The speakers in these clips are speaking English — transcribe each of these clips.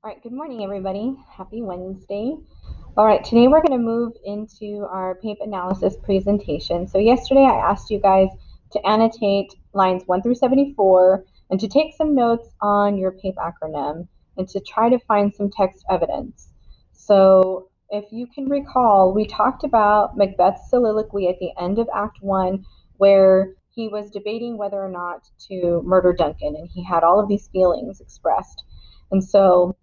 All right, good morning, everybody. Happy Wednesday. All right, today we're going to move into our PAPE analysis presentation. So yesterday I asked you guys to annotate lines 1 through 74 and to take some notes on your PAPE acronym and to try to find some text evidence. So if you can recall, we talked about Macbeth's soliloquy at the end of Act 1 where he was debating whether or not to murder Duncan, and he had all of these feelings expressed. And so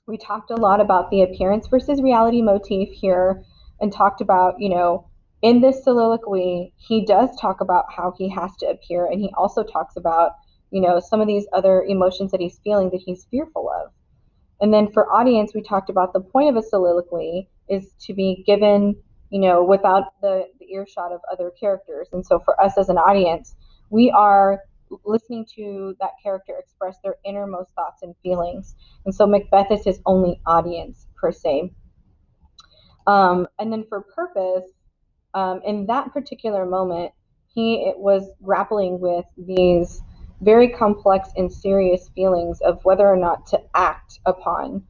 we talked a lot about the appearance versus reality motif here and talked about, in this soliloquy, he does talk about how he has to appear, and he also talks about, some of these other emotions that he's feeling that he's fearful of. And then for audience, we talked about the point of a soliloquy is to be given, without the earshot of other characters. And so for us as an audience, we are listening to that character express their innermost thoughts and feelings. And so Macbeth is his only audience, per se. And then for purpose, in that particular moment, he was grappling with these very complex and serious feelings of whether or not to act upon.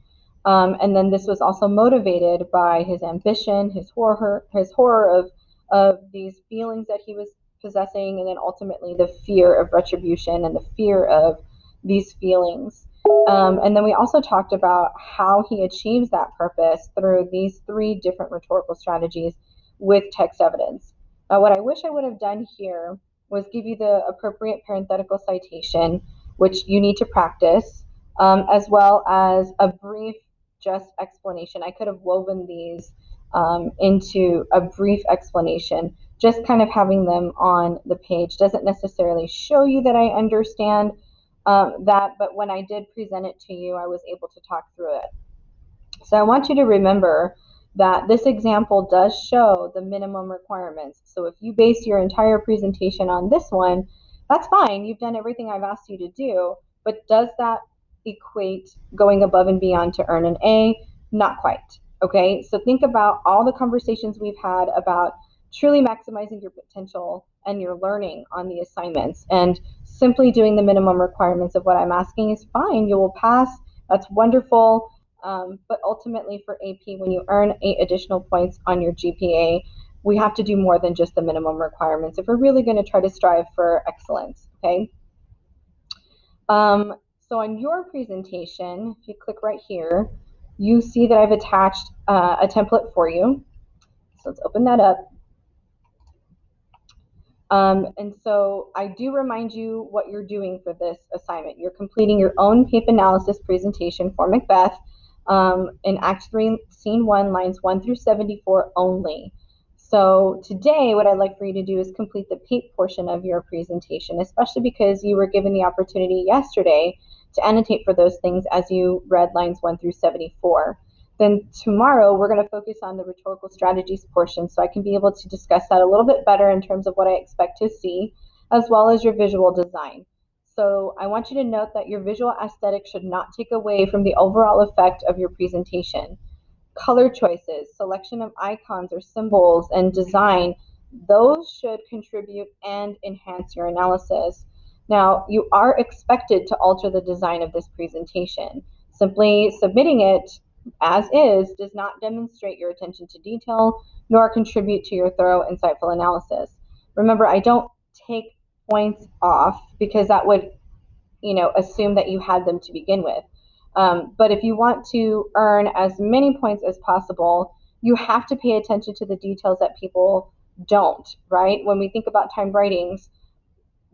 And then this was also motivated by his ambition, his horror of these feelings that he was possessing, and then ultimately the fear of retribution and the fear of these feelings. And then we also talked about how he achieves that purpose through these three different rhetorical strategies with text evidence. Now, what I wish I would have done here was give you the appropriate parenthetical citation, which you need to practice, as well as a brief just explanation. I could have woven these into a brief explanation. Just kind of having them on the page doesn't necessarily show you that I understand that, but when I did present it to you, I was able to talk through it. So I want you to remember that this example does show the minimum requirements. So if you base your entire presentation on this one, that's fine. You've done everything I've asked you to do, but does that equate going above and beyond to earn an A? Not quite. Okay, so think about all the conversations we've had about truly maximizing your potential and your learning on the assignments, and simply doing the minimum requirements of what I'm asking is fine. You will pass. That's wonderful. But ultimately for AP, when you earn 8 additional points on your GPA, we have to do more than just the minimum requirements if we're really going to try to strive for excellence, okay? So on your presentation, if you click right here, you see that I've attached a template for you. So let's open that up. And so I do remind you what you're doing for this assignment. You're completing your own PAPE analysis presentation for Macbeth in Act 3, Scene 1, lines 1 through 74 only. So today, what I'd like for you to do is complete the PAPE portion of your presentation, especially because you were given the opportunity yesterday to annotate for those things as you read lines 1 through 74. Then tomorrow we're going to focus on the rhetorical strategies portion, so I can be able to discuss that a little bit better in terms of what I expect to see, as well as your visual design. So I want you to note that your visual aesthetic should not take away from the overall effect of your presentation. Color choices, selection of icons or symbols, and design, those should contribute and enhance your analysis. Now, you are expected to alter the design of this presentation. Simply submitting it as is does not demonstrate your attention to detail nor contribute to your thorough, insightful analysis. Remember, I don't take points off because that would, assume that you had them to begin with. But if you want to earn as many points as possible, you have to pay attention to the details that people don't, right? When we think about timed writings,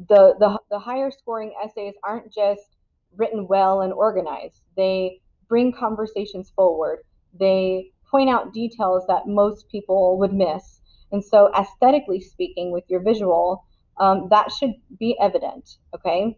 the higher scoring essays aren't just written well and organized. They bring conversations forward. They point out details that most people would miss. And so aesthetically speaking, with your visual, that should be evident, okay?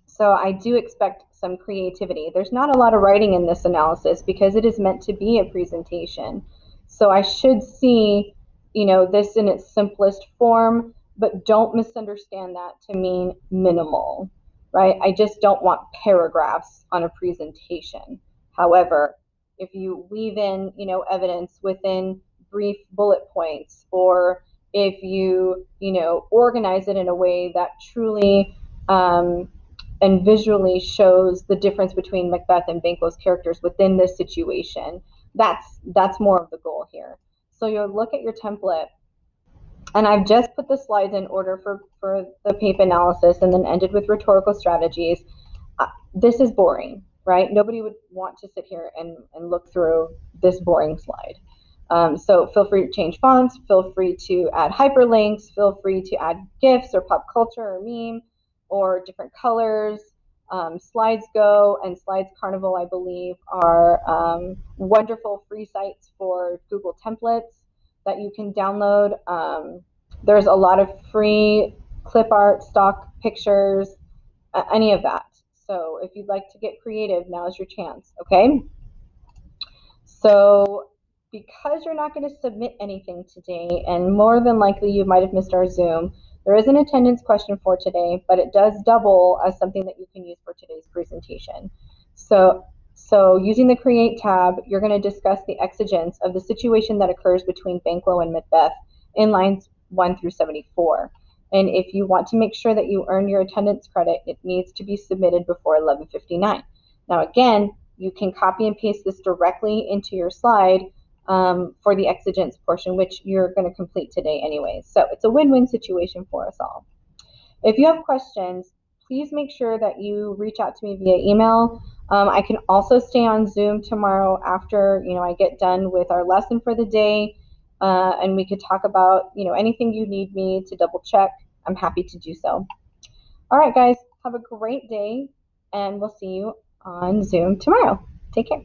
So I do expect some creativity. There's not a lot of writing in this analysis because it is meant to be a presentation. So I should see, this in its simplest form, but don't misunderstand that to mean minimal, right? I just don't want paragraphs on a presentation. However, if you weave in, evidence within brief bullet points, or if you, organize it in a way that truly and visually shows the difference between Macbeth and Banquo's characters within this situation. That's more of the goal here. So you'll look at your template, and I've just put the slides in order for the PAPE analysis and then ended with rhetorical strategies. This is boring, right? Nobody would want to sit here and look through this boring slide. So feel free to change fonts, feel free to add hyperlinks, feel free to add GIFs or pop culture or meme or different colors. Slides Go and Slides Carnival, I believe, are wonderful free sites for Google templates that you can download. There's a lot of free clip art, stock pictures, any of that. So if you'd like to get creative, now is your chance, okay? So because you're not going to submit anything today, and more than likely you might have missed our Zoom, there is an attendance question for today, but it does double as something that you can use for today's presentation. So using the Create tab, you're going to discuss the exigence of the situation that occurs between Banquo and Macbeth in lines 1 through 74. And if you want to make sure that you earn your attendance credit, it needs to be submitted before 11:59. Now again, you can copy and paste this directly into your slide for the exigence portion, which you're going to complete today anyways. So it's a win-win situation for us all. If you have questions, please make sure that you reach out to me via email. I can also stay on Zoom tomorrow after I get done with our lesson for the day, and we could talk about anything you need me to double check. I'm happy to do so. All right, guys, have a great day, and we'll see you on Zoom tomorrow. Take care.